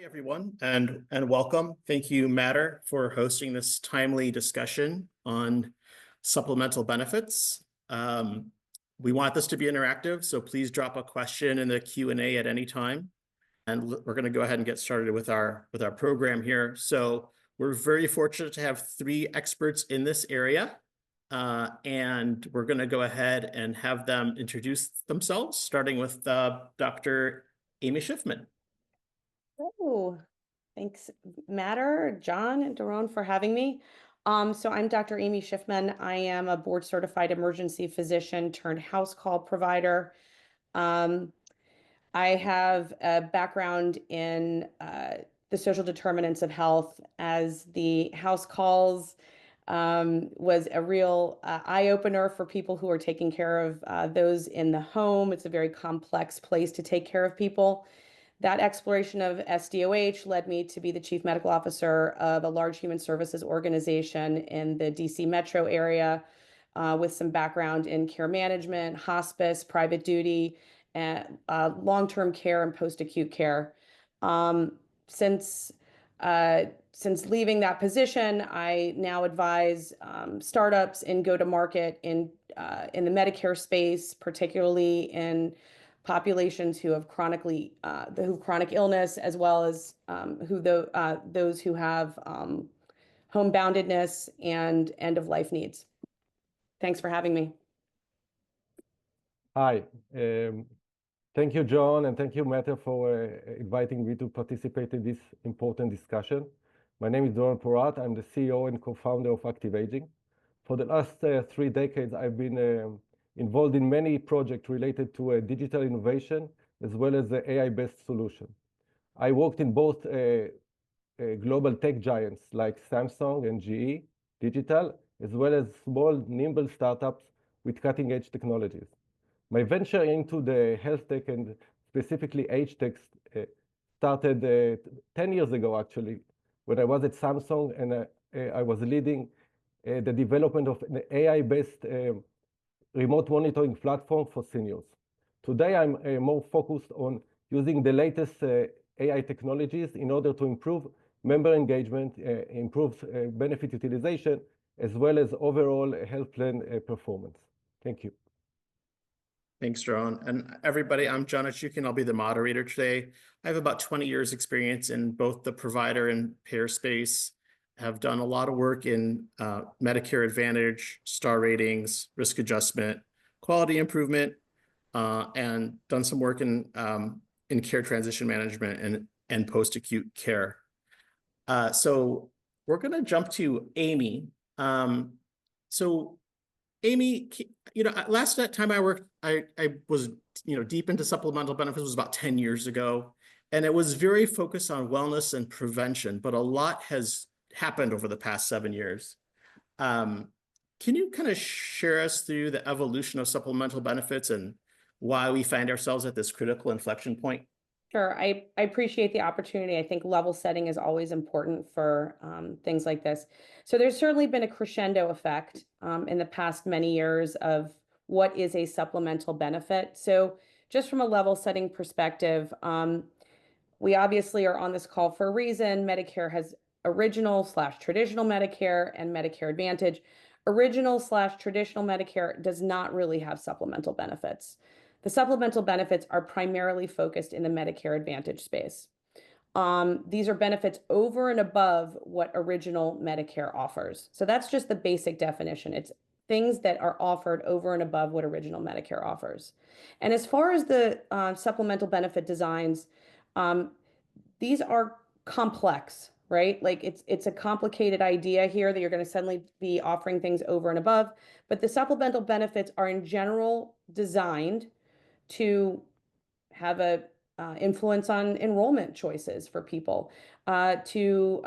Hi, everyone, and welcome. Thank you, Matter, for hosting this timely discussion on supplemental benefits. We want this to be interactive, so please drop a question in the Q&A at any time. And we're going to go ahead and get started with our program here. So we're very fortunate to have three experts in this area, and we're going to go ahead and have them introduce themselves, starting with Dr. Amy Schiffman. Oh, thanks, Matter, John, and Doron for having me. So I'm Dr. Amy Schiffman. I am a board-certified emergency physician turned house call provider. I have a background in the social determinants of health, as the house calls was a real eye-opener for people who are taking care of those in the home. It's a very complex place to take care of people. That exploration of SDOH led me to be the chief medical officer of a large human services organization in the DC metro area, with some background in care management, hospice, private duty, and long-term care and post-acute care. Since leaving that position, I now advise startups in go-to-market in the Medicare space, particularly in populations who have chronic illness, as well as those who have homeboundedness and end-of-life needs. Thanks for having me. Hi, thank you, John, and thank you, Meta, for inviting me to participate in this important discussion. My name is Doron Porat. I'm the CEO and co-founder of ActiveAging. For the last 3 decades, I've been involved in many projects related to digital innovation, as well as the AI-based solution. I worked in both global tech giants like Samsung and GE Digital, as well as small, nimble startups with cutting-edge technologies. My venture into the health tech and specifically AgeTech started 10 years ago, actually, when I was at Samsung, and I was leading the development of an AI-based remote monitoring platform for seniors. Today, I'm more focused on using the latest AI technologies in order to improve member engagement, improve benefit utilization, as well as overall health plan performance. Thank you. Thanks, Doron. And everybody, I'm John Achukin. I'll be the moderator today. I have about 20 years experience in both the provider and payer space. Have done a lot of work in Medicare Advantage, star ratings, risk adjustment, quality improvement, and done some work in care transition management and post-acute care. So we're going to jump to Amy. So Amy, last time I worked, I was deep into supplemental benefits. Was about 10 years ago, and it was very focused on wellness and prevention, but a lot has happened over the past 7 years. Can you kind of share us through the evolution of supplemental benefits and why we find ourselves at this critical inflection point? Sure. I appreciate the opportunity. I think level setting is always important for things like this. So there's certainly been a crescendo effect in the past many years of what is a supplemental benefit. So just from a level setting perspective, we obviously are on this call for a reason. Medicare has original/traditional Medicare and Medicare Advantage. Original/traditional Medicare does not really have supplemental benefits. The supplemental benefits are primarily focused in the Medicare Advantage space. These are benefits over and above what original Medicare offers. So that's just the basic definition. It's things that are offered over and above what original Medicare offers. And as far as the supplemental benefit designs, these are complex, right? Like it's a complicated idea here that you're going to suddenly be offering things over and above, but the supplemental benefits are in general designed to have a influence on enrollment choices for people, to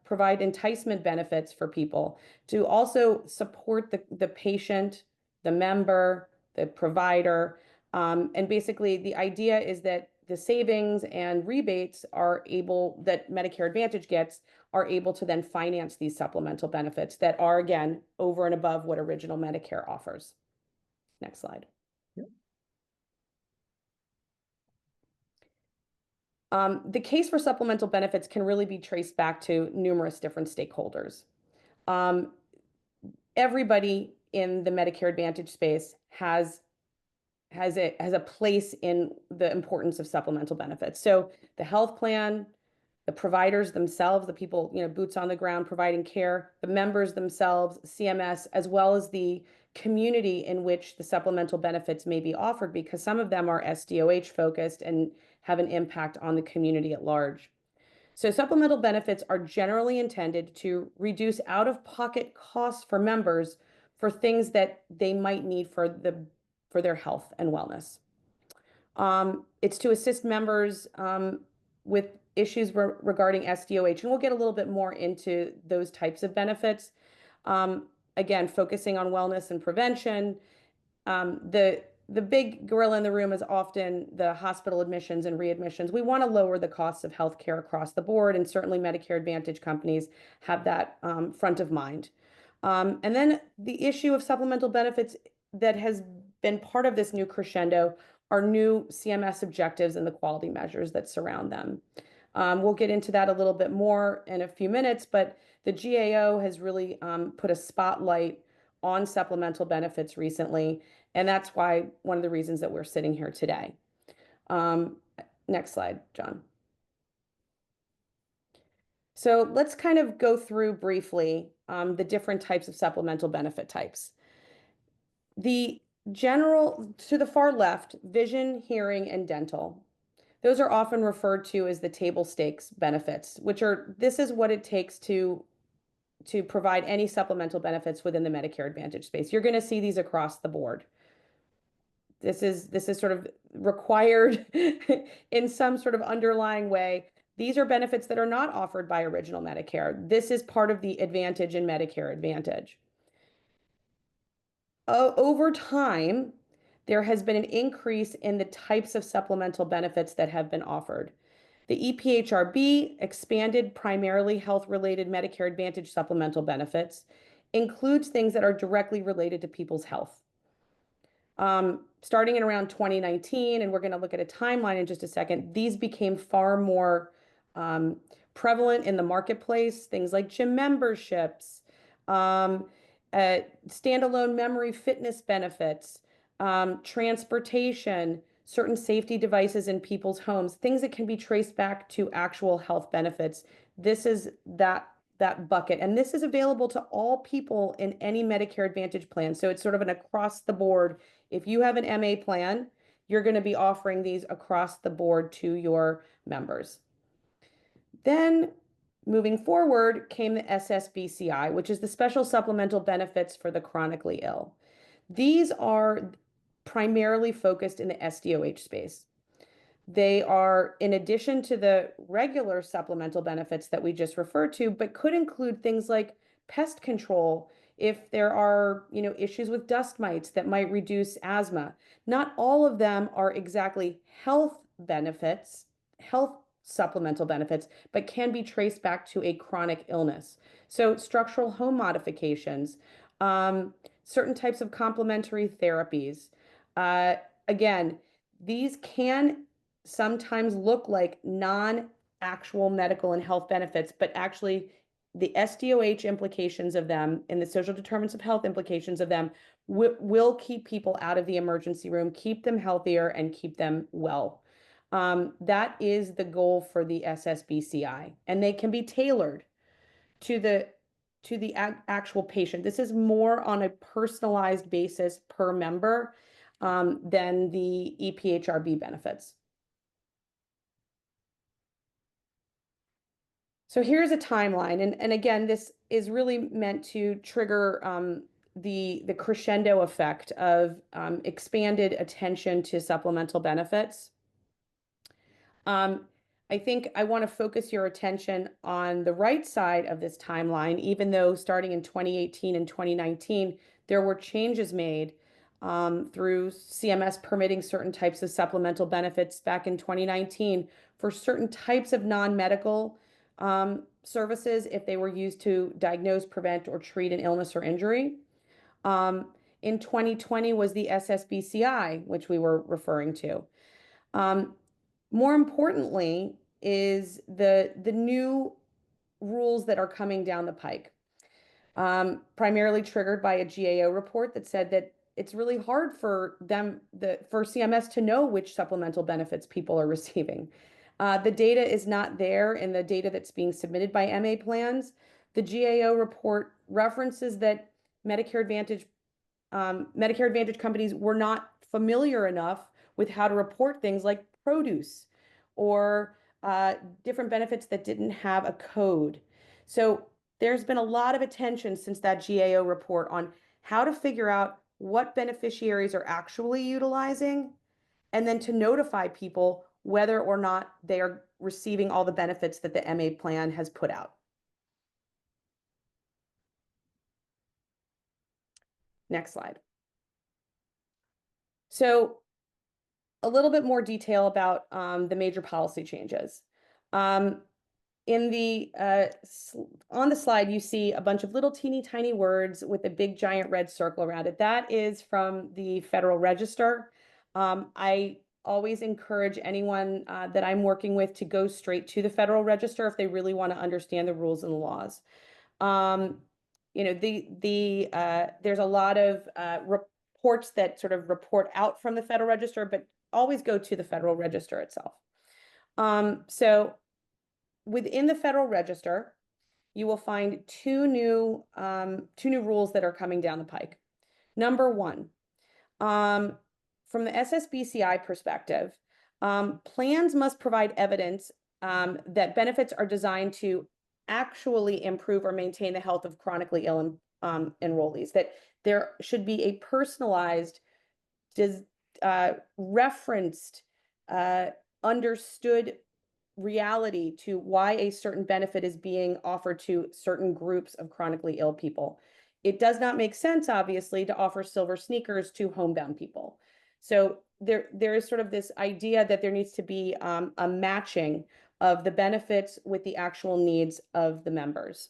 provide enticement benefits for people, to also support the patient, the member, the provider. And basically the idea is that the savings and rebates that Medicare Advantage gets are able to then finance these supplemental benefits that are, again, over and above what original Medicare offers. Next slide. The case for supplemental benefits can really be traced back to numerous different stakeholders. Everybody in the Medicare Advantage space has a place in the importance of supplemental benefits. So the health plan, the providers themselves, the people, boots on the ground providing care, the members themselves, CMS, as well as the community in which the supplemental benefits may be offered, because some of them are SDOH focused and have an impact on the community at large. So supplemental benefits are generally intended to reduce out-of-pocket costs for members for things that they might need for their health and wellness. It's to assist members with issues regarding SDOH, and we'll get a little bit more into those types of benefits. Again, focusing on wellness and prevention. The big gorilla in the room is often the hospital admissions and readmissions. We want to lower the costs of healthcare across the board, and certainly Medicare Advantage companies have that front of mind. And then the issue of supplemental benefits that has been part of this new crescendo are new CMS objectives and the quality measures that surround them. We'll get into that a little bit more in a few minutes, but the GAO has really put a spotlight on supplemental benefits recently, and that's why one of the reasons that we're sitting here today. Next slide, John. So let's kind of go through briefly the different types of supplemental benefit types. The general, to the far left, vision, hearing, and dental. Those are often referred to as the table stakes benefits, this is what it takes to provide any supplemental benefits within the Medicare Advantage space. You're going to see these across the board. This is sort of required in some sort of underlying way. These are benefits that are not offered by original Medicare. This is part of the advantage in Medicare Advantage. Over time, there has been an increase in the types of supplemental benefits that have been offered. The EPHRB, expanded primarily health-related Medicare Advantage supplemental benefits, includes things that are directly related to people's health. Starting in around 2019, and we're going to look at a timeline in just a second, these became far more prevalent in the marketplace, things like gym memberships, standalone memory fitness benefits, transportation, certain safety devices in people's homes, things that can be traced back to actual health benefits. This is that bucket, and this is available to all people in any Medicare Advantage plan. So it's sort of an across the board. If you have an MA plan, you're going to be offering these across the board to your members. Then moving forward came the SSBCI, which is the Special Supplemental Benefits for the Chronically Ill. These are primarily focused in the SDOH space. They are in addition to the regular supplemental benefits that we just referred to, but could include things like pest control if there are, issues with dust mites that might reduce asthma. Not all of them are exactly health benefits, health supplemental benefits, but can be traced back to a chronic illness. So structural home modifications, certain types of complementary therapies. Again, these can sometimes look like non-actual medical and health benefits, but actually the SDOH implications of them and the social determinants of health implications of them will keep people out of the emergency room, keep them healthier, and keep them well. That is the goal for the SSBCI, and they can be tailored to the actual patient. This is more on a personalized basis per member than the EPHRB benefits. So here's a timeline, and again, this is really meant to trigger the crescendo effect of expanded attention to supplemental benefits. I think I want to focus your attention on the right side of this timeline, even though starting in 2018 and 2019, there were changes made through CMS permitting certain types of supplemental benefits back in 2019 for certain types of non-medical services if they were used to diagnose, prevent, or treat an illness or injury. In 2020 was the SSBCI, which we were referring to. More importantly, is the new rules that are coming down the pike, primarily triggered by a GAO report that said that it's really hard for for CMS to know which supplemental benefits people are receiving. The data is not there in the data that's being submitted by MA plans. The GAO report references that Medicare Advantage companies were not familiar enough with how to report things like produce or different benefits that didn't have a code. So there's been a lot of attention since that GAO report on how to figure out what beneficiaries are actually utilizing, and then to notify people whether or not they are receiving all the benefits that the MA plan has put out. Next slide. So a little bit more detail about the major policy changes. On the slide, you see a bunch of little teeny tiny words with a big giant red circle around it. That is from the Federal Register. I always encourage anyone that I'm working with to go straight to the Federal Register if they really want to understand the rules and the laws. You know, there's a lot of reports that sort of report out from the Federal Register, but always go to the Federal Register itself. So within the Federal Register, you will find two new rules that are coming down the pike. Number one, from the SSBCI perspective, plans must provide evidence that benefits are designed to actually improve or maintain the health of chronically ill enrollees, that there should be a personalized, referenced, understood reality to why a certain benefit is being offered to certain groups of chronically ill people. It does not make sense, obviously, to offer silver sneakers to homebound people. So there is sort of this idea that there needs to be a matching of the benefits with the actual needs of the members,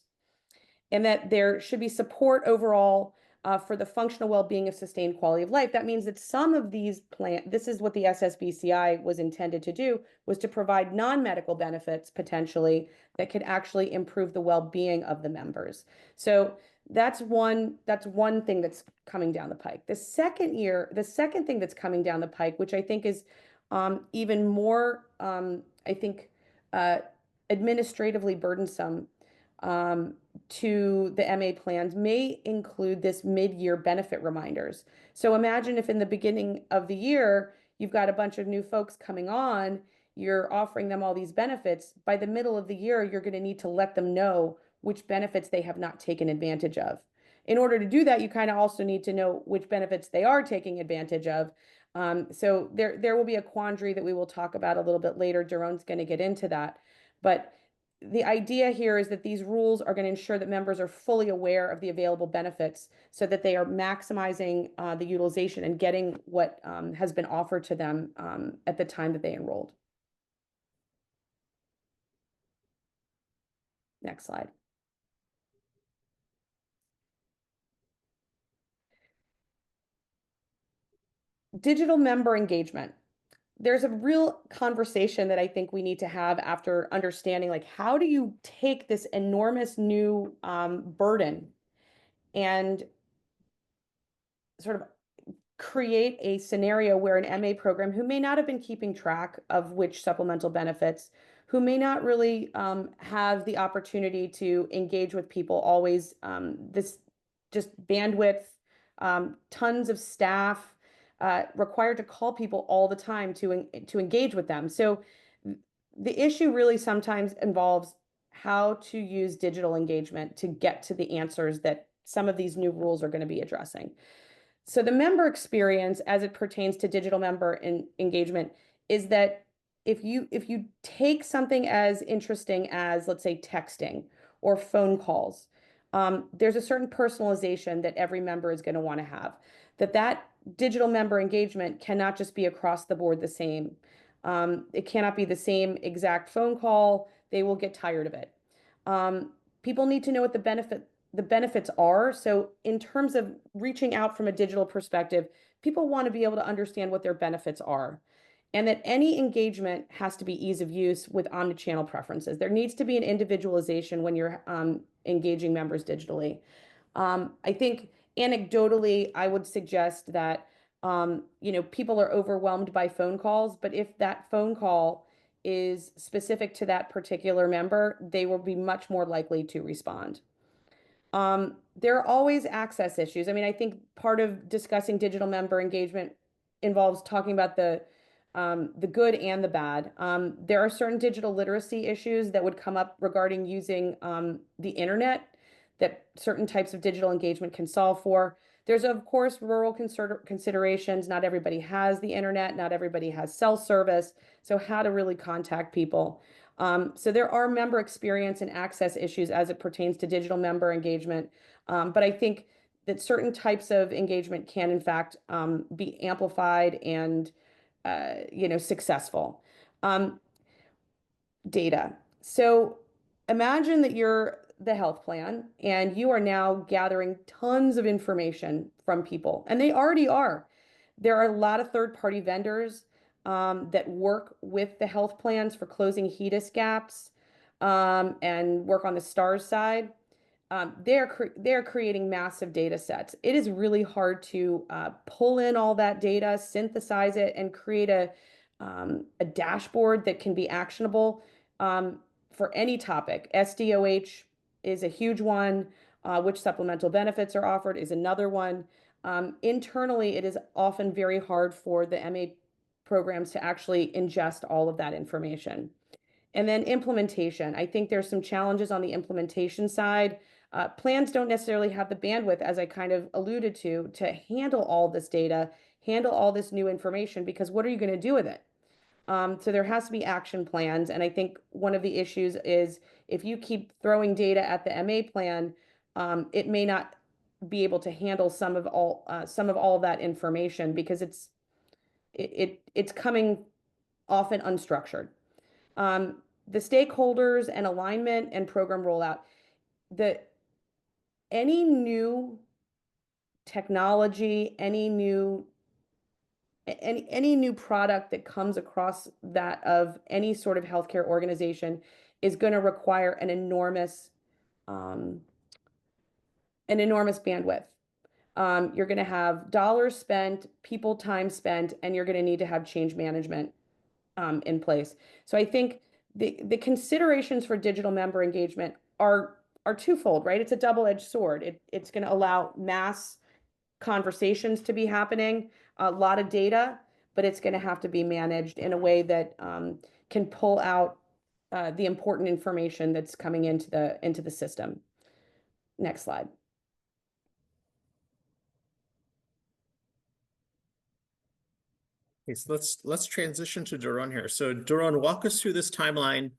and that there should be support overall for the functional well-being of sustained quality of life. That means that some of these plans, this is what the SSBCI was intended to do, was to provide non-medical benefits potentially that could actually improve the well-being of the members. So that's one thing that's coming down the pike. The second thing that's coming down the pike, which I think is even more, administratively burdensome to the MA plans, may include this mid-year benefit reminders. So imagine if in the beginning of the year, you've got a bunch of new folks coming on, you're offering them all these benefits. By the middle of the year, you're going to need to let them know which benefits they have not taken advantage of. In order to do that, you kind of also need to know which benefits they are taking advantage of. So there will be a quandary that we will talk about a little bit later. Doron's going to get into that. But the idea here is that these rules are going to ensure that members are fully aware of the available benefits so that they are maximizing the utilization and getting what has been offered to them at the time that they enrolled. Next slide. Digital member engagement. There's a real conversation that I think we need to have after understanding, like, how do you take this enormous new burden and sort of create a scenario where an MA program who may not have been keeping track of which supplemental benefits, who may not really have the opportunity to engage with people always, this just bandwidth, tons of staff, required to call people all the time to engage with them. So the issue really sometimes involves how to use digital engagement to get to the answers that some of these new rules are going to be addressing. So the member experience as it pertains to digital member engagement is that if you take something as interesting as, let's say, texting or phone calls, there's a certain personalization that every member is going to want to have. That digital member engagement cannot just be across the board the same. It cannot be the same exact phone call. They will get tired of it. People need to know what the benefits are. So in terms of reaching out from a digital perspective, people want to be able to understand what their benefits are. and that any engagement has to be ease of use with omnichannel preferences. There needs to be an individualization when you're engaging members digitally. I think anecdotally, I would suggest that people are overwhelmed by phone calls, but if that phone call is specific to that particular member, they will be much more likely to respond. There are always access issues. I mean, I think part of discussing digital member engagement involves talking about the good and the bad. There are certain digital literacy issues that would come up regarding using the internet that certain types of digital engagement can solve for. There's, of course, rural considerations. Not everybody has the internet. Not everybody has cell service. So how to really contact people. So there are member experience and access issues as it pertains to digital member engagement. But I think that certain types of engagement can, in fact, be amplified and successful. Data. So imagine that you're the health plan and you are now gathering tons of information from people, and they already are. There are a lot of third-party vendors that work with the health plans for closing HEDIS gaps and work on the STARS side. They're creating massive data sets. It is really hard to pull in all that data, synthesize it, and create a dashboard that can be actionable for any topic. SDOH is a huge one. Which supplemental benefits are offered is another one. Internally, it is often very hard for the MA programs to actually ingest all of that information. And then implementation. I think there's some challenges on the implementation side. Plans don't necessarily have the bandwidth, as I kind of alluded to handle all this data, handle all this new information, because what are you going to do with it? So there has to be action plans. And I think one of the issues is if you keep throwing data at the MA plan, it may not be able to handle some of all of that information because it's coming often unstructured. The stakeholders and alignment and program rollout. Any new technology, any new product that comes across that of any sort of healthcare organization is going to require an enormous bandwidth. You're going to have dollars spent, people time spent, and you're going to need to have change management in place. So I think the considerations for digital member engagement are twofold, right? It's a double-edged sword. It's going to allow mass conversations to be happening, a lot of data, but it's going to have to be managed in a way that can pull out the important information that's coming into the system. Next slide. Okay, so let's transition to Doron here. So Doron, walk us through this timeline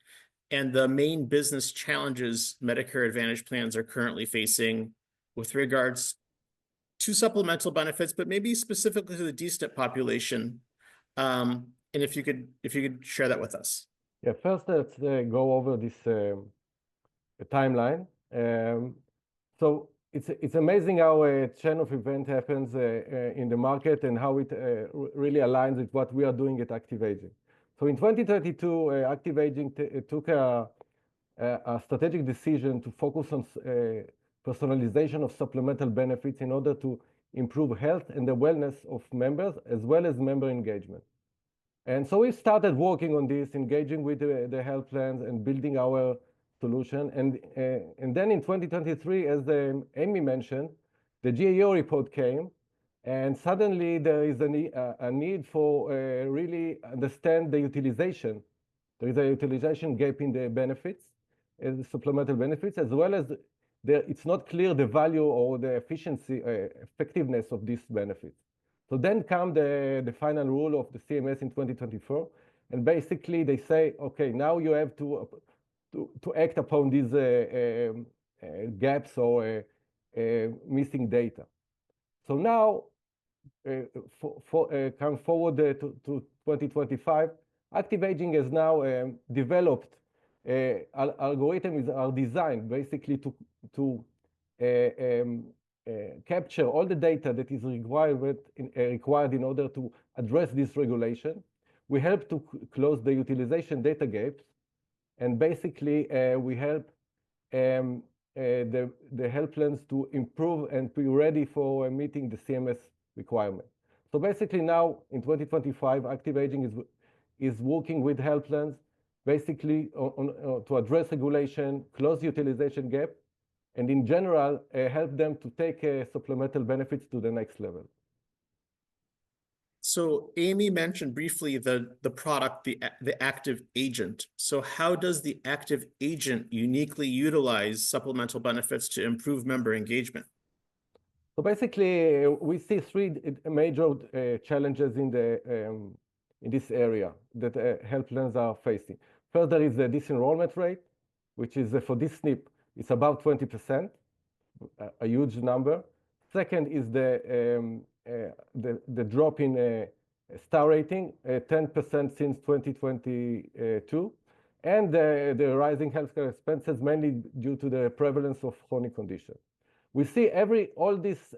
and the main business challenges Medicare Advantage plans are currently facing with regards to supplemental benefits, but maybe specifically to the D-SNP population. And if you could share that with us. Yeah, first let's go over this timeline. So it's amazing how a chain of events happens in the market and how it really aligns with what we are doing at ActiveAging. So in 2032, ActiveAging took a strategic decision to focus on personalization of supplemental benefits in order to improve health and the wellness of members, as well as member engagement. And so we started working on this, engaging with the health plans and building our solution. And then in 2023, as Amy mentioned, the GAO report came, and suddenly there is a need for really understand the utilization. There is a utilization gap in the benefits, the supplemental benefits, as well as it's not clear the value or the effectiveness of these benefits. So then come the final rule of the CMS in 2024, and basically they say, okay, now you have to act upon these gaps or missing data. So now, come forward to 2025, ActiveAging has now developed algorithms are designed basically to capture all the data that is required in order to address this regulation. we help to close the utilization data gaps, and basically we help the health plans to improve and be ready for meeting the CMS requirement. So basically now in 2025, ActiveAging is working with health plans basically to address regulation, close utilization gap, and in general, help them to take supplemental benefits to the next level. So Amy mentioned briefly the product, the ActiveAgent. So how does the ActiveAgent uniquely utilize supplemental benefits to improve member engagement? So basically, we see three major challenges in this area that health plans are facing. First, there is the disenrollment rate, which is for this SNP, it's about 20%, a huge number. Second is the drop in star rating, 10% since 2022, and the rising healthcare expenses, mainly due to the prevalence of chronic conditions. We see all these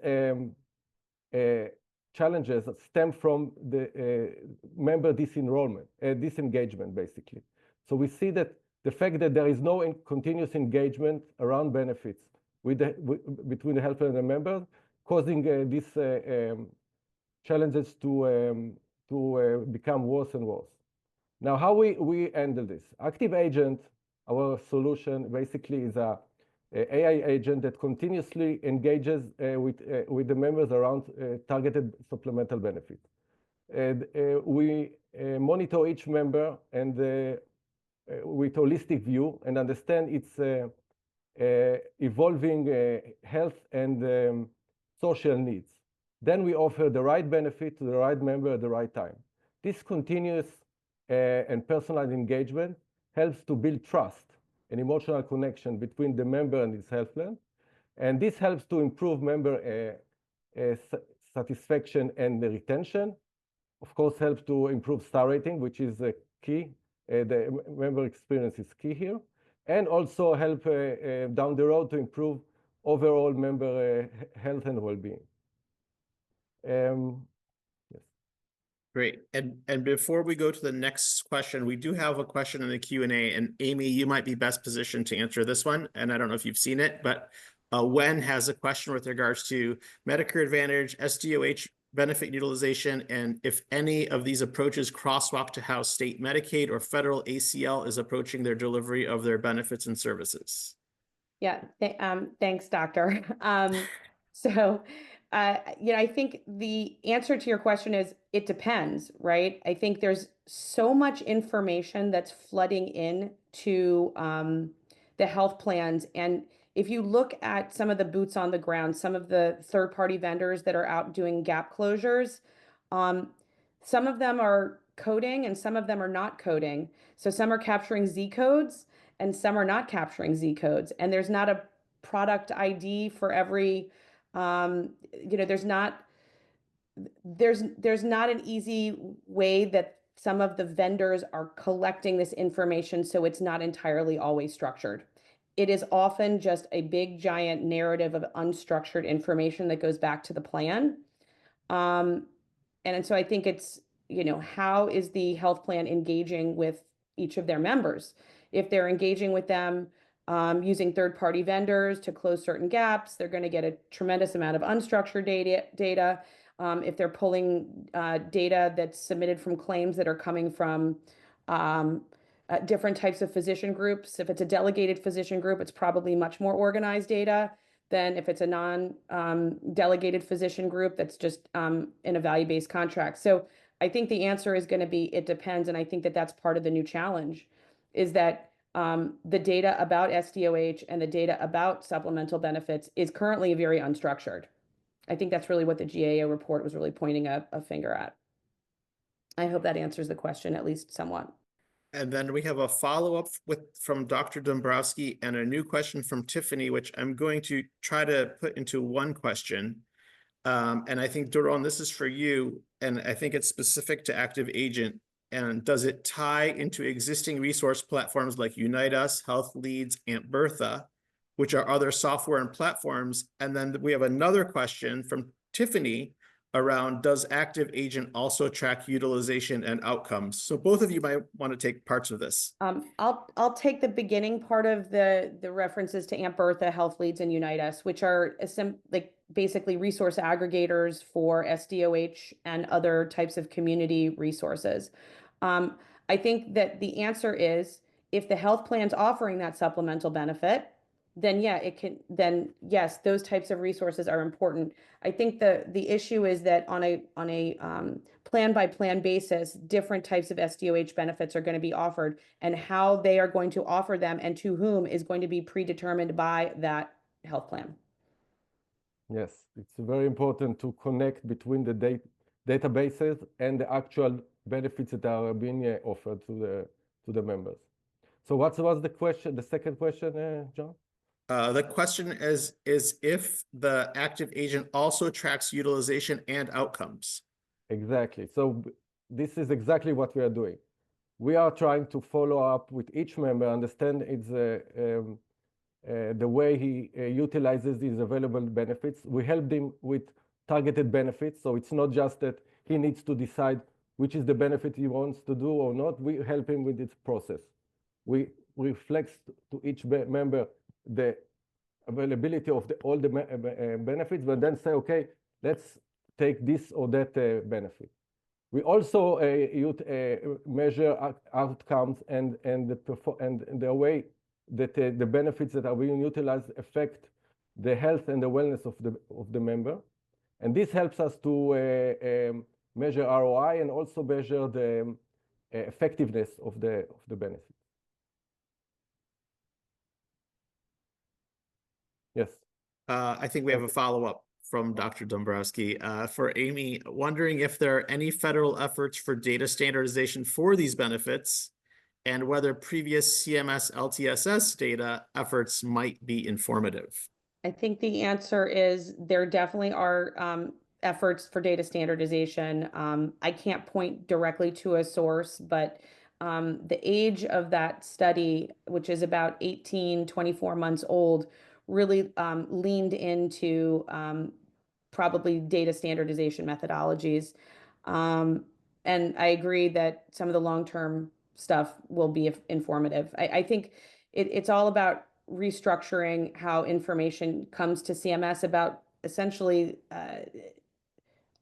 challenges stem from the member disengagement, basically. So we see that the fact that there is no continuous engagement around benefits between the health plan and the members, causing these challenges to become worse and worse. Now, how we handle this? ActiveAgent, our solution, basically is a AI agent that continuously engages with the members around targeted supplemental benefits. And we monitor each member and with holistic view and understand its evolving health and social needs. Then we offer the right benefit to the right member at the right time. This continuous and personalized engagement helps to build trust and emotional connection between the member and his health plan. And this helps to improve member satisfaction and the retention. Of course, helps to improve star rating, which is key. The member experience is key here. And also help down the road to improve overall member health and well-being. Yes. Great. And before we go to the next question, we do have a question in the Q&A, and Amy, you might be best positioned to answer this one. And I don't know if you've seen it, but Wen has a question with regards to Medicare Advantage, SDOH benefit utilization, and if any of these approaches crosswalk to how state Medicaid or federal ACL is approaching their delivery of their benefits and services. Yeah, thanks, Doctor. I think the answer to your question is it depends, right? I think there's so much information that's flooding in to the health plans. And if you look at some of the boots on the ground, some of the third-party vendors that are out doing gap closures, some of them are coding and some of them are not coding. So some are capturing Z codes and some are not capturing Z codes. And there's not a product ID for every, there's not an easy way that some of the vendors are collecting this information, so it's not entirely always structured. It is often just a big giant narrative of unstructured information that goes back to the plan. And so I think it's, how is the health plan engaging with each of their members? If they're engaging with them using third-party vendors to close certain gaps, they're going to get a tremendous amount of unstructured data. If they're pulling data that's submitted from claims that are coming from different types of physician groups. If it's a delegated physician group, it's probably much more organized data than if it's a non-delegated physician group that's just in a value-based contract. So I think the answer is going to be, it depends. And I think that that's part of the new challenge, is that the data about SDOH and the data about supplemental benefits is currently very unstructured. I think that's really what the GAO report was really pointing a finger at. I hope that answers the question at least somewhat. And then we have a follow-up from Dr. Dombrowski and a new question from Tiffany, which I'm going to try to put into one question. And I think, Doron, this is for you, and I think it's specific to ActiveAgent. And does it tie into existing resource platforms like Unite Us, Health Leads, and Bertha, which are other software and platforms? And then we have another question from Tiffany, around does ActiveAging also track utilization and outcomes? So both of you might want to take parts of this. I'll take the beginning part of the references to Aunt Bertha, Health Leads, and Unite Us, which are like basically resource aggregators for SDOH and other types of community resources. I think that the answer is if the health plan's offering that supplemental benefit, then yeah, then yes, those types of resources are important. I think the issue is that on a plan by plan basis, different types of SDOH benefits are going to be offered, and how they are going to offer them and to whom is going to be predetermined by that health plan. Yes, it's very important to connect between the databases and the actual benefits that are being offered to the members. So what was the question? The second question, John? The question is if the ActiveAging also tracks utilization and outcomes. Exactly. So this is exactly what we are doing. We are trying to follow up with each member, understand the way he utilizes these available benefits. We help him with targeted benefits. So it's not just that he needs to decide which is the benefit he wants to do or not. We help him with its process. We reflect to each member the availability of all the benefits, but then say, okay, let's take this or that benefit. We also measure outcomes and the way that the benefits that are being utilized affect the health and the wellness of the member. And this helps us to measure ROI and also measure the effectiveness of the benefit. Yes. I think we have a follow-up from Dr. Dombrowski. For Amy, wondering if there are any federal efforts for data standardization for these benefits and whether previous CMS LTSS data efforts might be informative. I think the answer is there definitely are efforts for data standardization. I can't point directly to a source, but the age of that study, which is about 24 months old, really leaned into probably data standardization methodologies. And I agree that some of the long-term stuff will be informative. I think it's all about restructuring how information comes to CMS about essentially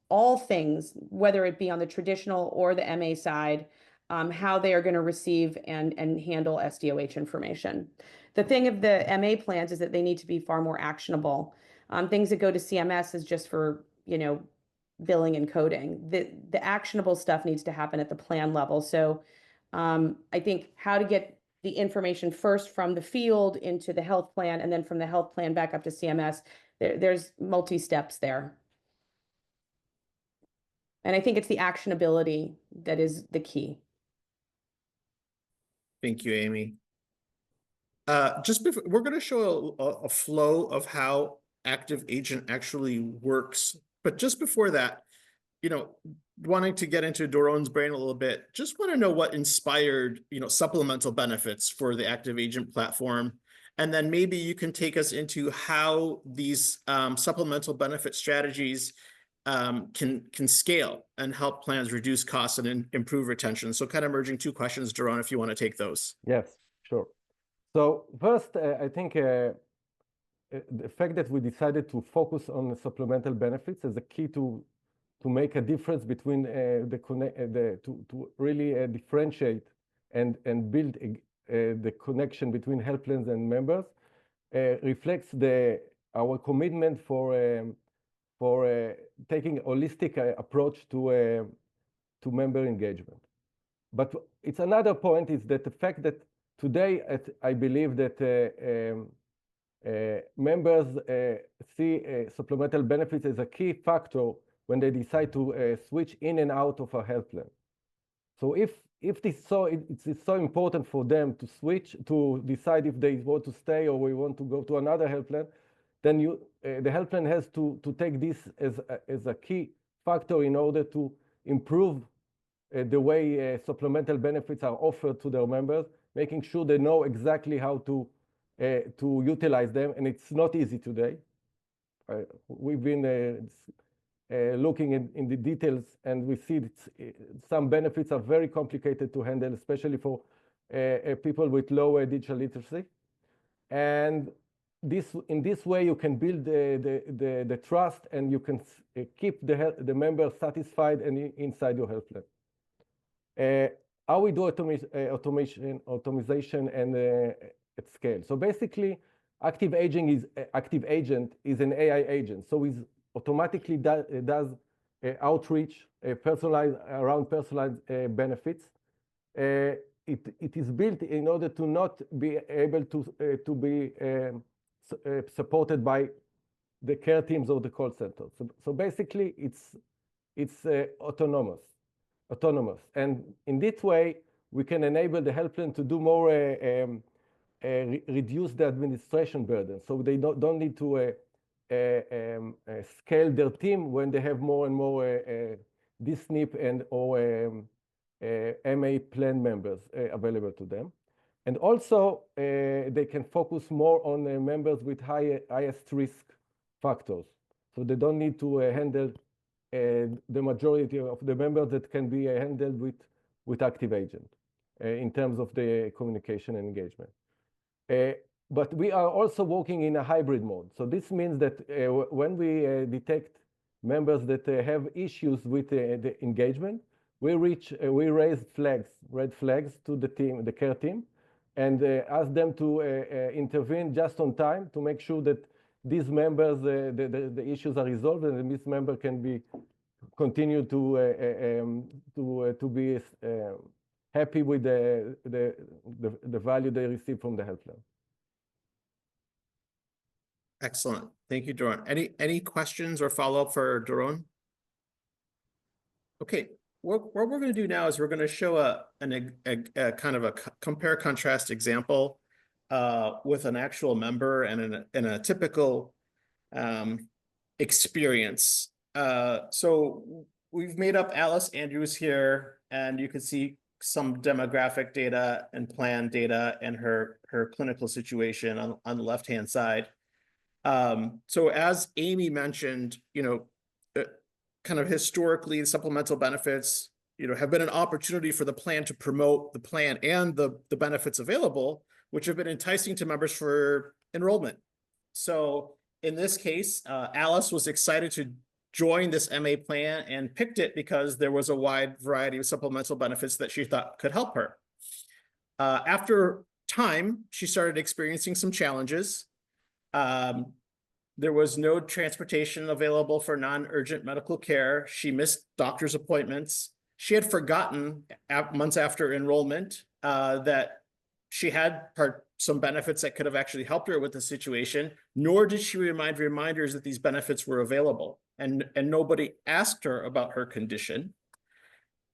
all things, whether it be on the traditional or the MA side, how they are going to receive and handle SDOH information. The thing of the MA plans is that they need to be far more actionable. Things that go to CMS is just for, billing and coding. The actionable stuff needs to happen at the plan level. So I think how to get the information first from the field into the health plan and then from the health plan back up to CMS, there's multi-steps there. And I think it's the actionability that is the key. Thank you, Amy. Just before, we're going to show a flow of how ActiveAging actually works. But just before that, wanting to get into Doron's brain a little bit, just want to know what inspired, supplemental benefits for the ActiveAging platform. And then maybe you can take us into how these supplemental benefit strategies can scale and help plans reduce costs and improve retention. So kind of merging two questions, Doron, if you want to take those. Yes, sure. So first, I think the fact that we decided to focus on supplemental benefits is a key to make a difference between to really differentiate and build the connection between health plans and members, reflects our commitment for taking a holistic approach to member engagement. But it's another point is that the fact that today I believe that members see supplemental benefits as a key factor when they decide to switch in and out of a health plan. So if it's so important for them to switch, to decide if they want to stay or we want to go to another health plan, then the health plan has to take this as a key factor in order to improve the way supplemental benefits are offered to their members, making sure they know exactly how to utilize them. And it's not easy today. We've been looking in the details, and we see that some benefits are very complicated to handle, especially for people with low digital literacy. And in this way, you can build the trust, and you can keep the member satisfied and inside your health plan. How we do automation and at scale. So basically, ActiveAgent is an AI agent. So it automatically does outreach around personalized benefits. It is built in order to not be able to be supported by the care teams or the call center. So basically, it's autonomous. And in this way, we can enable the health plan to do more, reduce the administration burden. So they don't need to scale their team when they have more and more DSNP and or MA plan members available to them. And also, they can focus more on members with highest risk factors. So they don't need to handle the majority of the members that can be handled with ActiveAgent in terms of the communication and engagement. But we are also working in a hybrid mode. So this means that when we detect members that have issues with the engagement, we raise red flags to the team, the care team, and ask them to intervene just on time to make sure that these members, the issues are resolved, and this member can continue to be happy with the value they receive from the health plan. Excellent. Thank you, Doron. Any questions or follow-up for Doron? Okay, what we're going to do now is we're going to show a kind of a compare contrast example with an actual member and a typical experience. So we've made up Alice Andrews here, and you can see some demographic data and plan data and her clinical situation on the left-hand side. So as Amy mentioned, kind of historically, supplemental benefits, have been an opportunity for the plan to promote the plan and the benefits available, which have been enticing to members for enrollment. So in this case, Alice was excited to join this MA plan and picked it because there was a wide variety of supplemental benefits that she thought could help her. After time, she started experiencing some challenges. There was no transportation available for non-urgent medical care. She missed doctor's appointments. She had forgotten months after enrollment that she had some benefits that could have actually helped her with the situation, nor did she remind reminders that these benefits were available. And nobody asked her about her condition.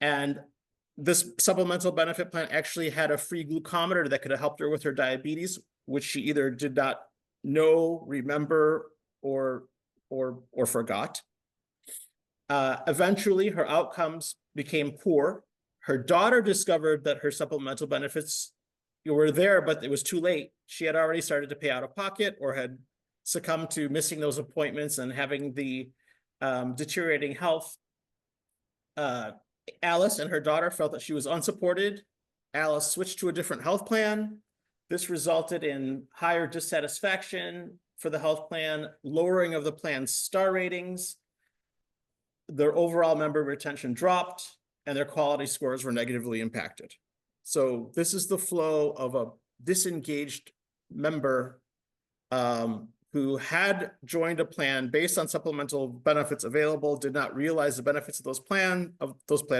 And this supplemental benefit plan actually had a free glucometer that could have helped her with her diabetes, which she either did not know, remember, or forgot. Eventually, her outcomes became poor. Her daughter discovered that her supplemental benefits were there, but it was too late. She had already started to pay out of pocket or had succumbed to missing those appointments and having the deteriorating health. Alice and her daughter felt that she was unsupported. Alice switched to a different health plan. This resulted in higher dissatisfaction for the health plan, lowering of the plan's star ratings. Their overall member retention dropped, and their quality scores were negatively impacted. So this is the flow of a disengaged member who had joined a plan based on supplemental benefits available, did not realize the benefits of those plan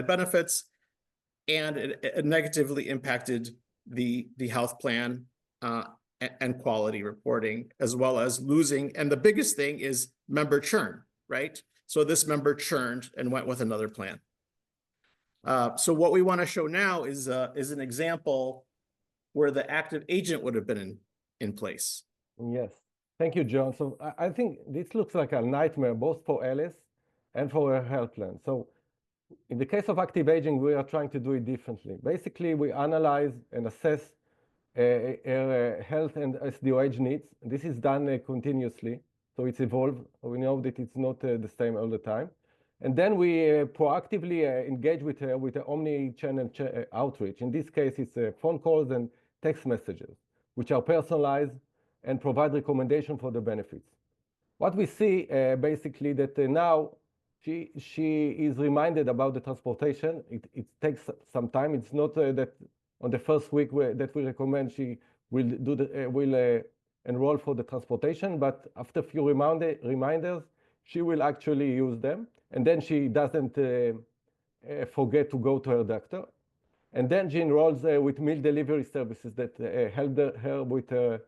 benefits, and it negatively impacted the health plan and quality reporting, as well as losing. And the biggest thing is member churn, right? So this member churned and went with another plan. So what we want to show now is an example where the ActiveAgent would have been in place. Yes, thank you, John. So I think this looks like a nightmare, both for Alice and for her health plan. So in the case of ActiveAging, we are trying to do it differently. Basically, we analyze and assess health and SDOH needs. This is done continuously, so it's evolved. We know that it's not the same all the time. And then we proactively engage with her with the omni-channel outreach. In this case, it's phone calls and text messages, which are personalized and provide recommendation for the benefits. What we see basically that now she is reminded about the transportation. It takes some time. It's not that on the first week that we recommend she will enroll for the transportation, but after a few reminders, she will actually use them. And then she doesn't forget to go to her doctor. And then she enrolls with meal delivery services that help her with the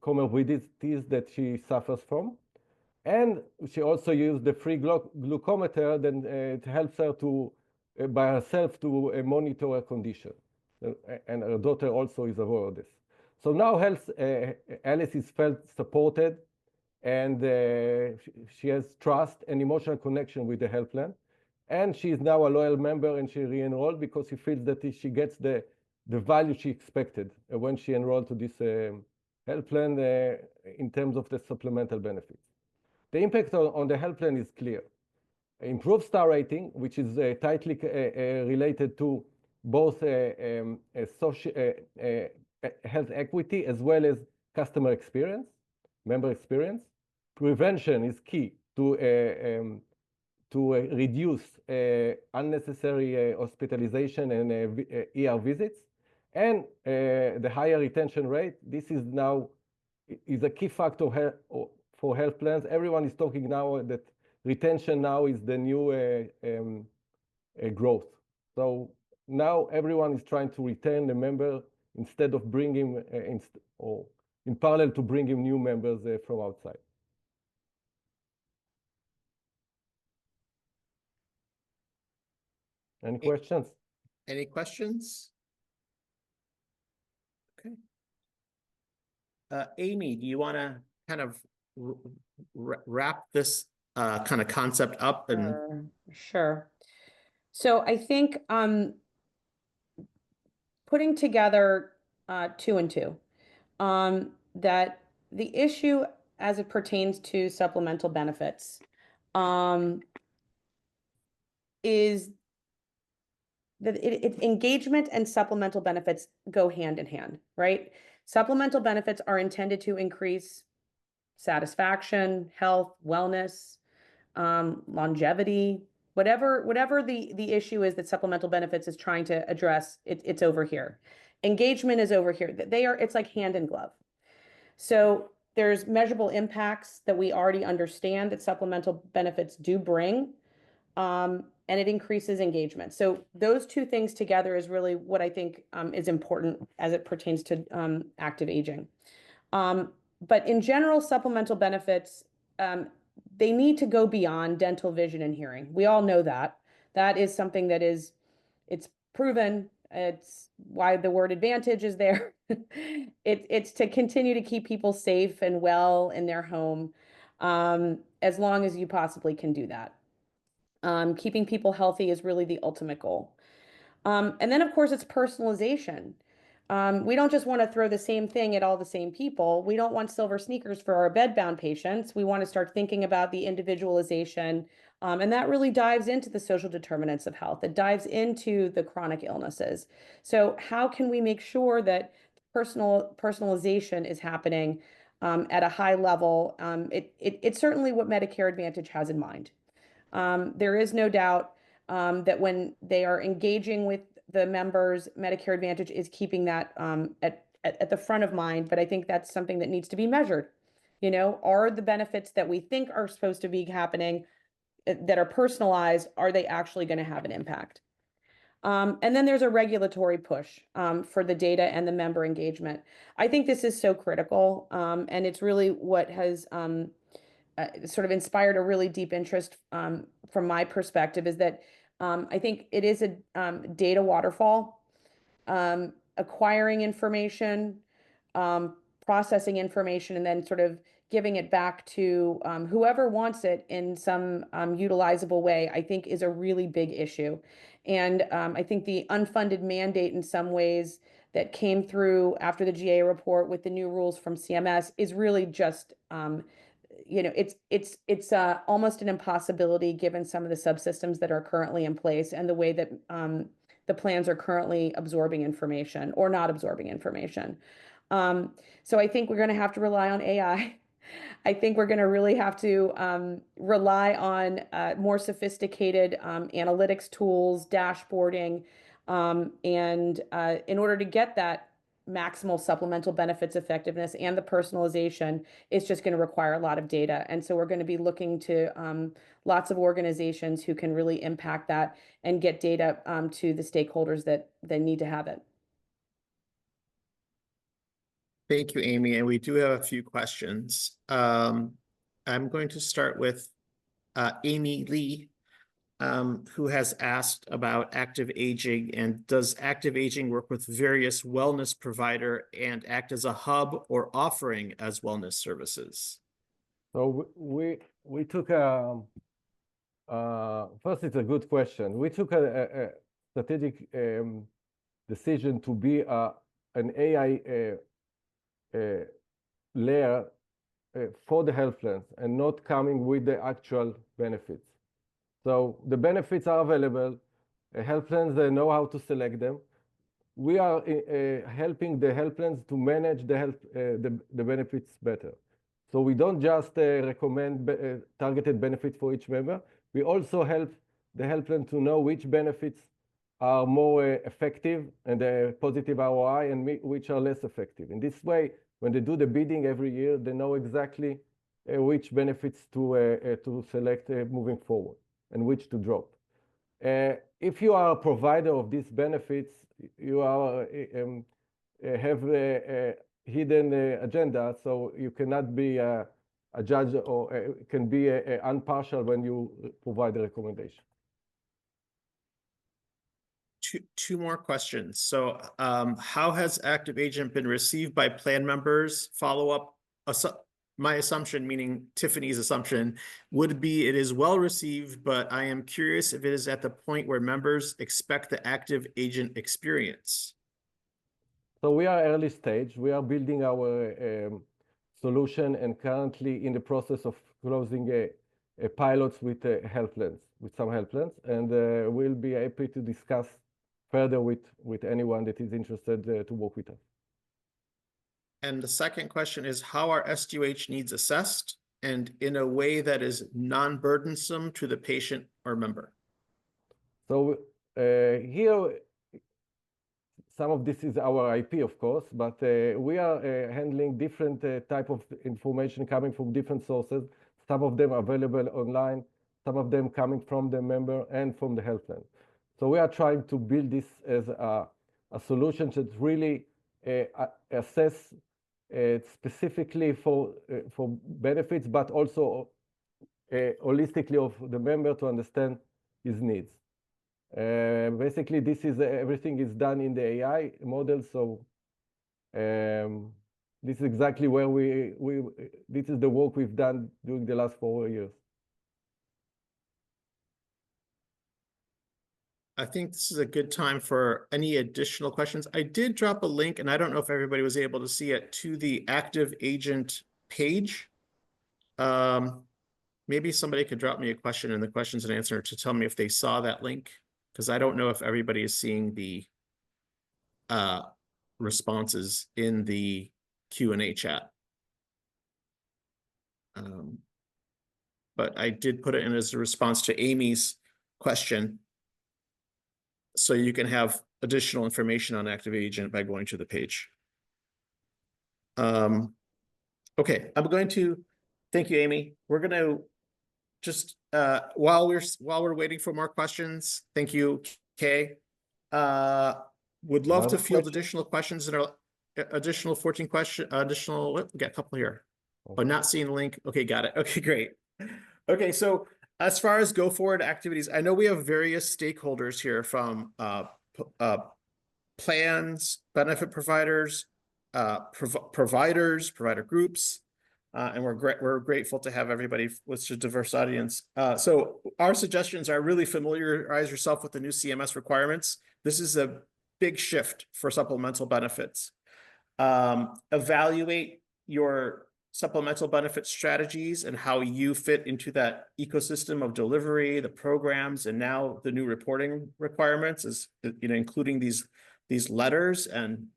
comorbidities that she suffers from. And she also used the free glucometer, then it helps her to, by herself, to monitor her condition. And her daughter also is aware of this. So now Alice is felt supported, and she has trust and emotional connection with the health plan. And she is now a loyal member, and she re-enrolled because she feels that she gets the value she expected when she enrolled to this health plan in terms of the supplemental benefits. The impact on the health plan is clear. Improved star rating, which is tightly related to both health equity as well as customer experience, member experience. Prevention is key to reduce unnecessary hospitalization and ER visits. And the higher retention rate, this is now a key factor for health plans. Everyone is talking now that retention now is the new growth. So now everyone is trying to retain the member instead of bringing or in parallel to bringing new members from outside. Any questions? Any questions? Okay. Amy, do you want to kind of wrap this kind of concept up? And Sure. So I think putting together 2 and 2, that the issue as it pertains to supplemental benefits is that engagement and supplemental benefits go hand in hand, right? Supplemental benefits are intended to increase satisfaction, health, wellness, longevity, whatever the issue is that supplemental benefits is trying to address, it's over here. Engagement is over here. It's like hand in glove. So there's measurable impacts that we already understand that supplemental benefits do bring, and it increases engagement. So those two things together is really what I think is important as it pertains to active aging. But in general, supplemental benefits, they need to go beyond dental, vision, and hearing. We all know that. That is something that it's proven. It's why the word advantage is there. It's to continue to keep people safe and well in their home, as long as you possibly can do that. Keeping people healthy is really the ultimate goal. And then, of course, it's personalization. We don't just want to throw the same thing at all the same people. We don't want silver sneakers for our bedbound patients. We want to start thinking about the individualization. And that really dives into the social determinants of health. It dives into the chronic illnesses. So how can we make sure that personalization is happening at a high level? It's certainly what Medicare Advantage has in mind. There is no doubt that when they are engaging with the members, Medicare Advantage is keeping that at the front of mind. But I think that's something that needs to be measured. You know, are the benefits that we think are supposed to be happening that are personalized, are they actually going to have an impact? And then there's a regulatory push for the data and the member engagement. I think this is so critical, and it's really what has sort of inspired a really deep interest from my perspective, is that I think it is a data waterfall, acquiring information, processing information, and then sort of giving it back to whoever wants it in some utilizable way, I think is a really big issue. And I think the unfunded mandate in some ways that came through after the GA report with the new rules from CMS is really just you know, it's almost an impossibility given some of the subsystems that are currently in place and the way that the plans are currently absorbing information or not absorbing information. So I think we're going to have to rely on AI. I think we're going to really have to rely on more sophisticated analytics tools, dashboarding, and in order to get that maximal supplemental benefits effectiveness and the personalization, it's just going to require a lot of data. And so we're going to be looking to lots of organizations who can really impact that and get data to the stakeholders that need to have it. Thank you, Amy. And we do have a few questions. I'm going to start with Amy Lee, who has asked about ActiveAging, and does ActiveAging work with various wellness provider and act as a hub or offering as wellness services? So we took first, it's a good question. We took a strategic decision to be an AI layer for the health plans and not coming with the actual benefits. So the benefits are available. Health plans, they know how to select them. We are helping the health plans to manage the benefits better. So we don't just recommend targeted benefits for each member. We also help the health plan to know which benefits are more effective and positive ROI and which are less effective. In this way, when they do the bidding every year, they know exactly which benefits to select moving forward and which to drop. If you are a provider of these benefits, you are have a hidden agenda, so you cannot be a judge or can be impartial when you provide a recommendation. Two more questions. So how has ActiveAgent been received by plan members? Follow-up, my assumption, meaning Tiffany's assumption, would be it is well received, but I am curious if it is at the point where members expect the ActiveAgent experience. So we are early stage. We are building our solution and currently in the process of closing a pilots with health plans, with some health plans, and we'll be happy to discuss further with anyone that is interested to work with us. And the second question is, how are SDOH needs assessed and in a way that is non-burdensome to the patient or member? So here, some of this is our IP, of course, but we are handling different type of information coming from different sources. Some of them are available online, some of them coming from the member and from the health plan. So we are trying to build this as a solution that really assess specifically for benefits, but also holistically of the member to understand his needs. Basically, this is everything is done in the AI model. So this is exactly where this is the work we've done during the last 4 years. I think this is a good time for any additional questions. I did drop a link, and I don't know if everybody was able to see it, to the ActiveAgent page. Maybe somebody could drop me a question in the questions and answer to tell me if they saw that link, because I don't know if everybody is seeing the responses in the Q&A chat. But I did put it in as a response to Amy's question, so you can have additional information on ActiveAgent by going to the page. Okay, I'm going to thank you, Amy. We're going to just while we're waiting for more questions, thank you, Kay. Would love to field additional questions in our additional 14 questions. We got a couple here. Oh, not seeing the link. Okay, got it. Okay, great. Okay, so as far as go forward activities, I know we have various stakeholders here from plans, benefit providers, provider groups, and we're grateful to have everybody with such a diverse audience. So our suggestions are really familiarize yourself with the new CMS requirements. This is a big shift for supplemental benefits. Evaluate your supplemental benefit strategies and how you fit into that ecosystem of delivery, the programs, and now the new reporting requirements is, including these letters and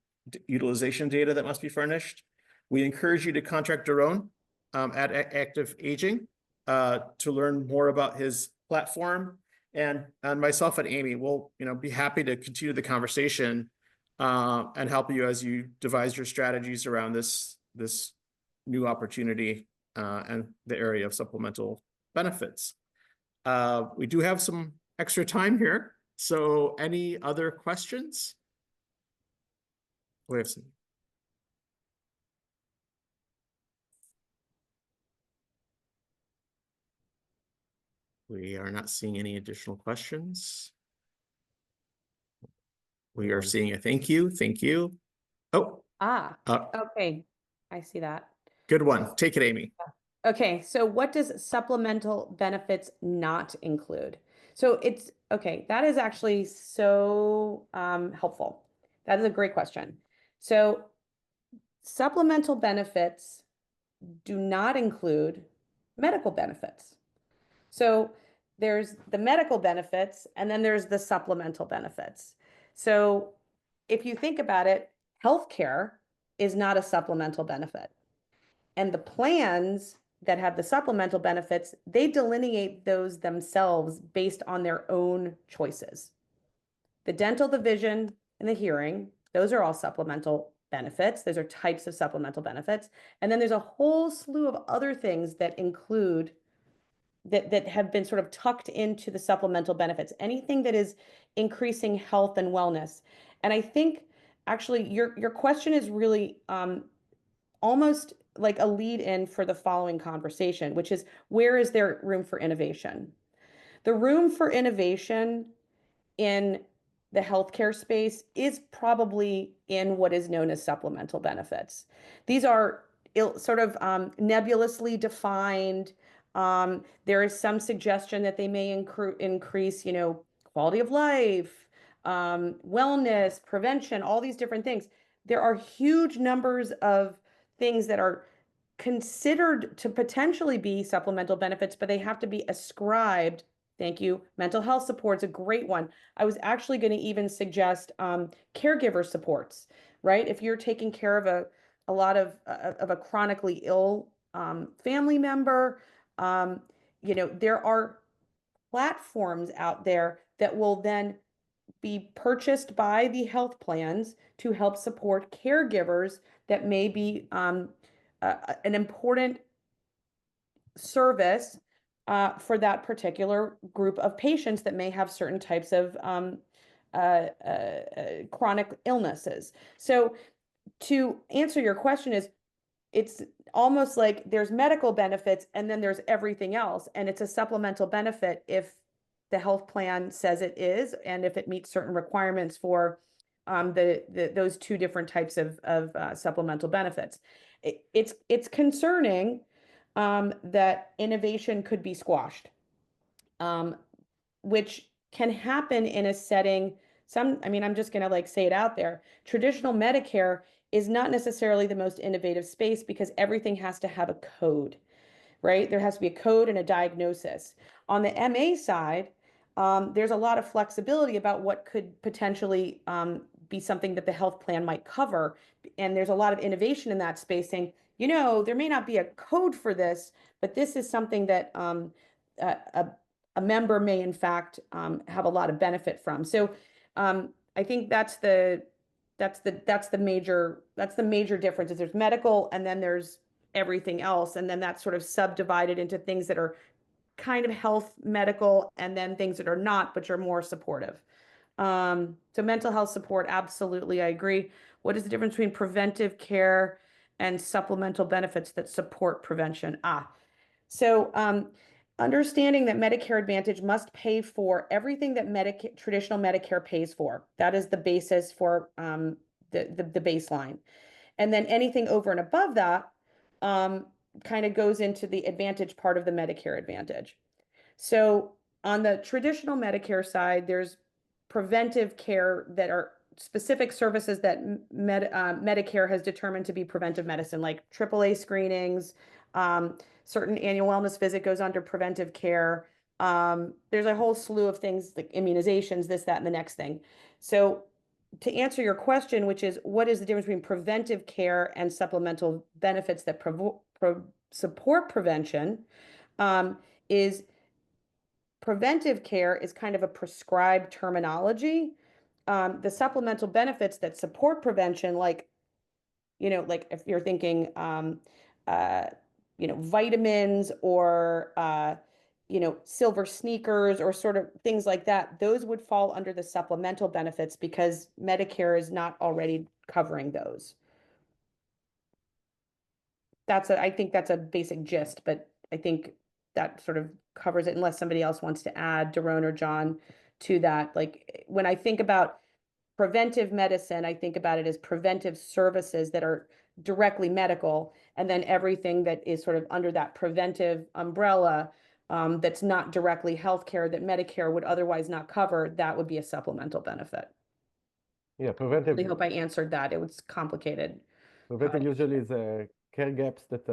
utilization data that must be furnished. We encourage you to contact Doron at ActiveAging to learn more about his platform, and myself and Amy will be happy to continue the conversation and help you as you devise your strategies around this new opportunity and the area of supplemental benefits. We do have some extra time here, so any other questions? We have some. We are not seeing any additional questions. We are seeing a thank you. Thank you. Oh. Okay. I see that. Good one. Take it, Amy. Okay. So what does supplemental benefits not include? So it's okay. That is actually so helpful. That is a great question. So supplemental benefits do not include medical benefits. So there's the medical benefits, and then there's the supplemental benefits. So if you think about it, healthcare is not a supplemental benefit. And the plans that have the supplemental benefits, they delineate those themselves based on their own choices. The dental, the vision, and the hearing, those are all supplemental benefits. Those are types of supplemental benefits. And then there's a whole slew of other things that include that have been sort of tucked into the supplemental benefits, anything that is increasing health and wellness. And I think actually your question is really almost like a lead in for the following conversation, which is, where is there room for innovation? The room for innovation in the healthcare space is probably in what is known as supplemental benefits. These are sort of nebulously defined. There is some suggestion that they may increase, quality of life, wellness, prevention, all these different things. There are huge numbers of things that are considered to potentially be supplemental benefits, but they have to be ascribed. Thank you. Mental health support is a great one. I was actually going to even suggest caregiver supports, right? If you're taking care of a lot of a chronically ill family member, there are platforms out there that will then be purchased by the health plans to help support caregivers that may be an important service for that particular group of patients that may have certain types of chronic illnesses. So to answer your question it's almost like there's medical benefits and then there's everything else, and it's a supplemental benefit if the health plan says it is, and if it meets certain requirements for those two different types of supplemental benefits. It's concerning that innovation could be squashed, which can happen in a setting. I'm just going to say it out there. Traditional Medicare is not necessarily the most innovative space because everything has to have a code, right? There has to be a code and a diagnosis. On the MA side, there's a lot of flexibility about what could potentially be something that the health plan might cover. And there's a lot of innovation in that space saying, there may not be a code for this, but this is something that a member may in fact have a lot of benefit from. So I think that's the major difference. Is there's medical and then there's everything else, and then that's sort of subdivided into things that are kind of health, medical, and then things that are not, but are more supportive. So mental health support, absolutely, I agree. What is the difference between preventive care and supplemental benefits that support prevention? So understanding that Medicare Advantage must pay for everything that traditional Medicare pays for. That is the basis for the baseline. And then anything over and above that kind of goes into the Advantage part of the Medicare Advantage. So on the traditional Medicare side, there's preventive care that are specific services that Medicare has determined to be preventive medicine, like AAA screenings, certain annual wellness visit goes under preventive care. There's a whole slew of things like immunizations, this, that, and the next thing. So to answer your question, which is what is the difference between preventive care and supplemental benefits that support prevention, is preventive care is kind of a prescribed terminology. The supplemental benefits that support prevention, like, like if you're thinking, vitamins or, silver sneakers or sort of things like that, those would fall under the supplemental benefits because Medicare is not already covering those. I think that's a basic gist, but I think that sort of covers it unless somebody else wants to add, Doron or John, to that. Like when I think about preventive medicine, I think about it as preventive services that are directly medical, and then everything that is sort of under that preventive umbrella, that's not directly healthcare that Medicare would otherwise not cover, that would be a supplemental benefit. Yeah, preventive. I hope I answered that. It was complicated. Preventive usually is care gaps that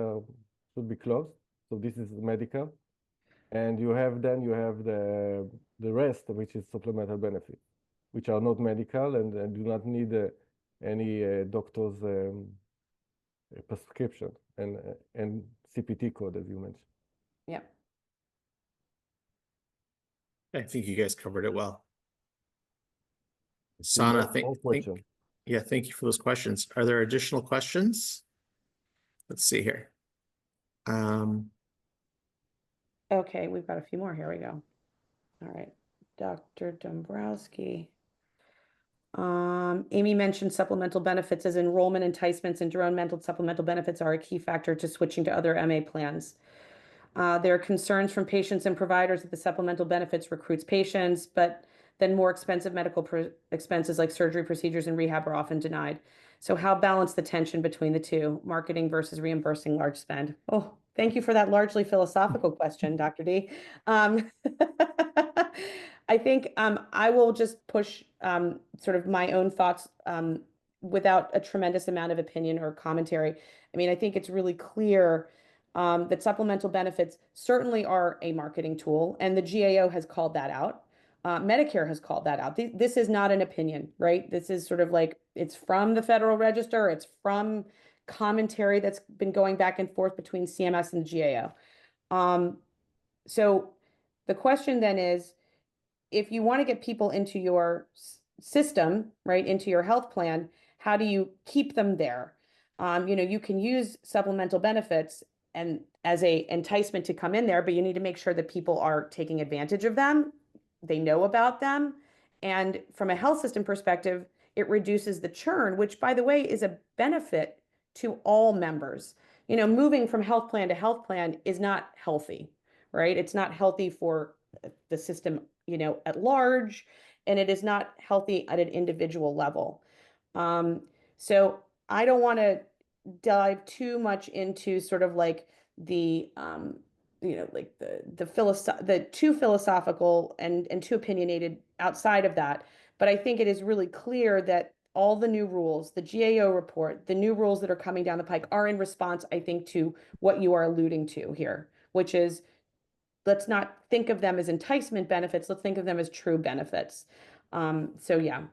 should be closed. So this is medical, and you have the rest, which is supplemental benefits, which are not medical and do not need any doctor's prescription and CPT code, as you mentioned. Yeah. I think you guys covered it well. Sana, thank you for those questions. Are there additional questions? Let's see here. Okay, we've got a few more. Here we go. All right, Dr. Dombrowski. Amy mentioned supplemental benefits as enrollment enticements, and Doron mentioned supplemental benefits are a key factor to switching to other MA plans. There are concerns from patients and providers that the supplemental benefits recruits patients, but then more expensive medical expenses like surgery procedures and rehab are often denied. So how balance the tension between the two, marketing versus reimbursing large spend? Oh, thank you for that largely philosophical question, Dr. D. I think I will just push sort of my own thoughts without a tremendous amount of opinion or commentary. I mean, I think it's really clear that supplemental benefits certainly are a marketing tool, and the GAO has called that out. Medicare has called that out. This is not an opinion, right? This is sort of like, it's from the Federal Register, it's from commentary that's been going back and forth between CMS and the GAO. So the question then is, if you want to get people into your system, right, into your health plan, how do you keep them there? You can use supplemental benefits and as a enticement to come in there, but you need to make sure that people are taking advantage of them, they know about them. And from a health system perspective, it reduces the churn, which, by the way, is a benefit to all members. Moving from health plan to health plan is not healthy, right? It's not healthy for the system, at large, and it is not healthy at an individual level. So I don't want to dive too much into sort of like the like the too philosophical and too opinionated outside of that. But I think it is really clear that all the new rules, the GAO report, the new rules that are coming down the pike are in response, I think, to what you are alluding to here, which is, let's not think of them as enticement benefits. Let's think of them as true benefits. So yeah,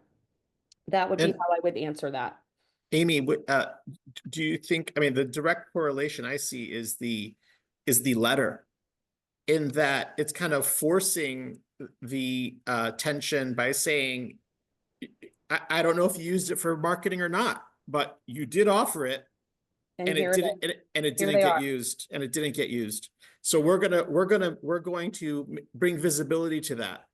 that would be how I would answer that. Amy, do you think, I mean, the direct correlation I see is the letter, in that it's kind of forcing the tension by saying, I don't know if you used it for marketing or not, but you did offer it, and it didn't get used. So we're going to bring visibility to that,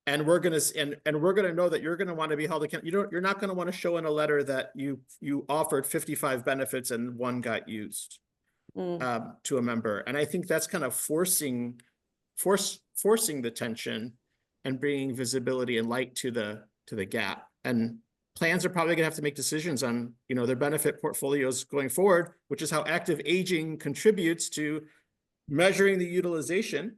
and we're going to know that you're going to want to be held accountable. You're not going to want to show in a letter that you offered 55 benefits and one got used to a member. And I think that's kind of forcing the tension and bringing visibility and light to the gap. And plans are probably going to have to make decisions on their benefit portfolios going forward, which is how active aging contributes to measuring the utilization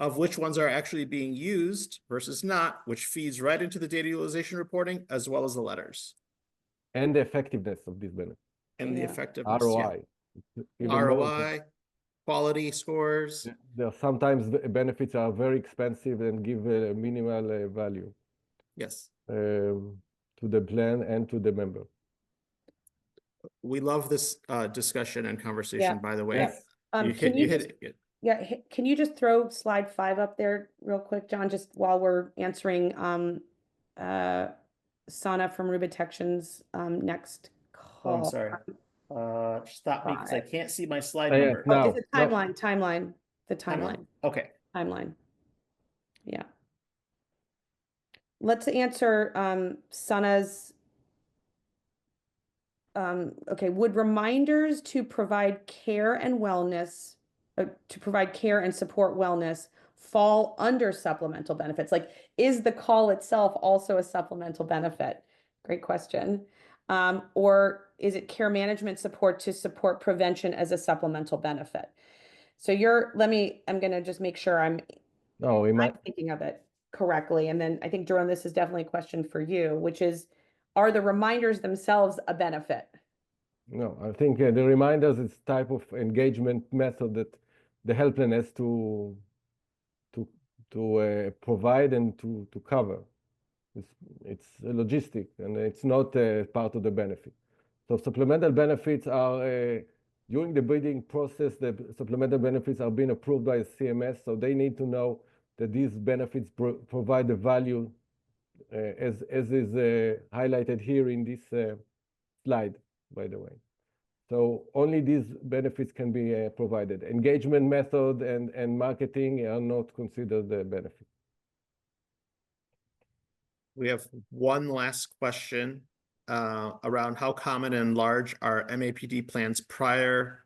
of which ones are actually being used versus not, which feeds right into the data utilization reporting, as well as the letters. And the effectiveness of this benefit. And the Yeah. effectiveness, ROI. Even more ROI, quality scores. there are sometimes the benefits are very expensive and give a minimal value Yes. to the plan and to the member. We love this discussion and conversation, Yeah. by the way. Yes. You Can hit, you you just, hit it. yeah, can you just throw slide 5 up there real quick, John, just while we're answering Sana from Rubitection's next Oh, I'm call. sorry. Stop me because I can't see my slide Yeah, number. Oh, now, is it timeline, the Timeline? timeline, Okay. timeline. Yeah. Let's answer Sana's, okay, would reminders to provide care and wellness, to provide care and support wellness fall under supplemental benefits? Like, is the call itself also a supplemental benefit? Great question. Or is it care management support to support prevention as a supplemental benefit? So I'm going to just make sure I'm thinking of it correctly. And then I think, Doron, this is definitely a question for you, which is, are the reminders themselves a benefit? No, I think the reminders is type of engagement method that the health plan has to provide and to cover. It's a logistic and it's not part of the benefit. So supplemental benefits are during the bidding process. The supplemental benefits are being approved by CMS, so they need to know that these benefits provide the value as is highlighted here in this slide, by the way. So only these benefits can be provided. Engagement method and marketing are not considered a benefit. We have one last question around how common and large are MAPD plans prior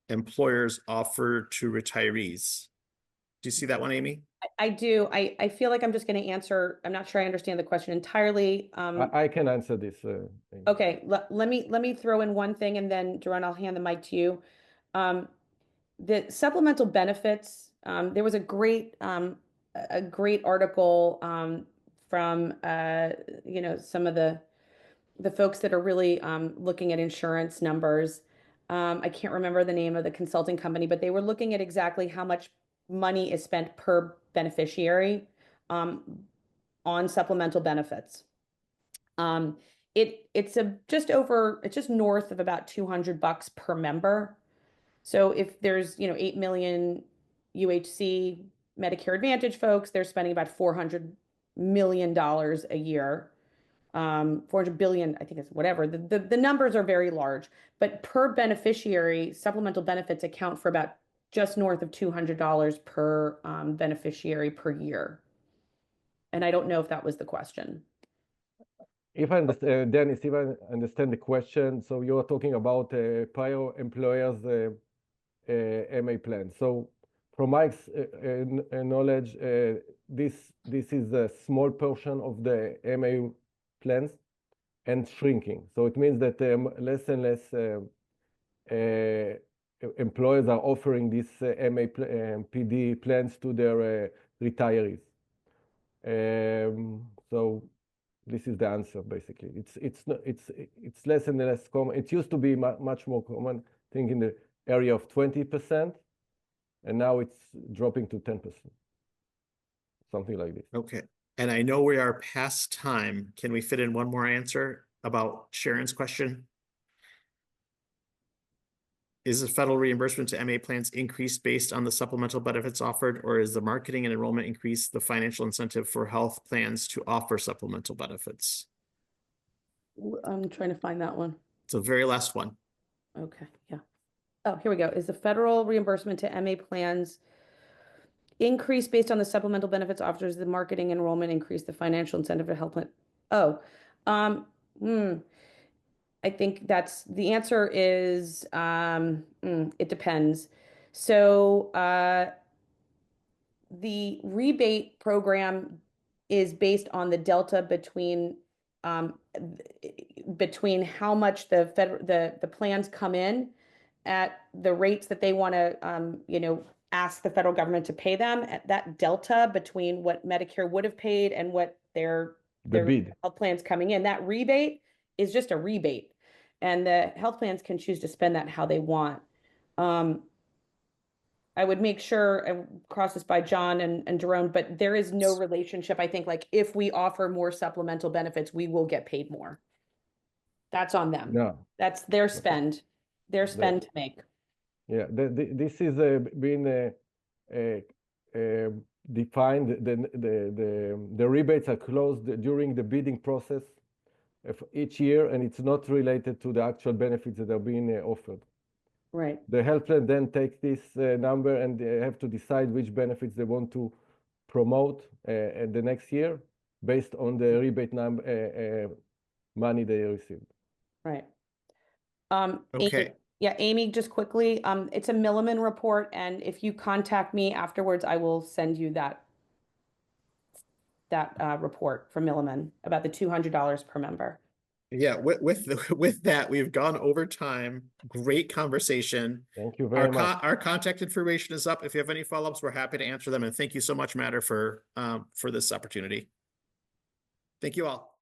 employers offer to retirees. Do you see that one, Amy? I do. I feel like I'm just going to answer. I'm not sure I understand the question entirely. I can answer this. Okay, let me throw in one thing, and then Doron, I'll hand the mic to you. The supplemental benefits. There was a great article from some of the folks that are really looking at insurance numbers. I can't remember the name of the consulting company, but they were looking at exactly how much money is spent per beneficiary on supplemental benefits. It's just north of about $200 per member. So if there's 8 million UHC Medicare Advantage folks, they're spending about $400 million a year. 400 billion, I think it's whatever. The numbers are very large, but per beneficiary, supplemental benefits account for about just north of $200 per beneficiary per year. And I don't know if that was the question. If I understand, Dennis, if I understand the question, so you're talking about prior employers' MA plan. So from my knowledge, this is a small portion of the MA plans and shrinking. So it means that less and less employers are offering these PD plans to their retirees. So this is the answer, basically. It's less and less common. It used to be much more common, I think, in the area of 20%, and now it's dropping to 10%, something like this. Okay. And I know we are past time. Can we fit in one more answer about Sharon's question? Is the federal reimbursement to MA plans increased based on the supplemental benefits offered, or is the marketing and enrollment increase the financial incentive for health plans to offer supplemental benefits? I'm trying to find that one. It's the very last one. Okay, yeah. Oh, here we go. Is the federal reimbursement to MA plans increased based on the supplemental benefits offered? Is the marketing enrollment increase the financial incentive for health plan? Oh, I think that's the answer is it depends. So the rebate program is based on the delta between how much the plans come in at the rates that they want to ask the federal government to pay them, that delta between what Medicare would have paid and what their bid. health plans coming in, that rebate is just a rebate. And the health plans can choose to spend that how they want. I would make sure and cross this by John and Doron, but there is no relationship. I think like if we offer more supplemental benefits, we will get paid more. That's on them. No. That's their spend to make. Yeah, this is being defined. The rebates are closed during the bidding process of each year, and it's not related to the actual benefits that are being offered. Right. The health plan then takes this number and they have to decide which benefits they want to promote at the next year based on the rebate number money they received. Right. Okay. Amy, just quickly, it's a Milliman report, and if you contact me afterwards, I will send you that report from Milliman about the $200 per member. Yeah, with that, we've gone over time. Great conversation. Thank you very much. Our contact information is up. If you have any follow-ups, we're happy to answer them. And thank you so much, Matter, for this opportunity. Thank you all.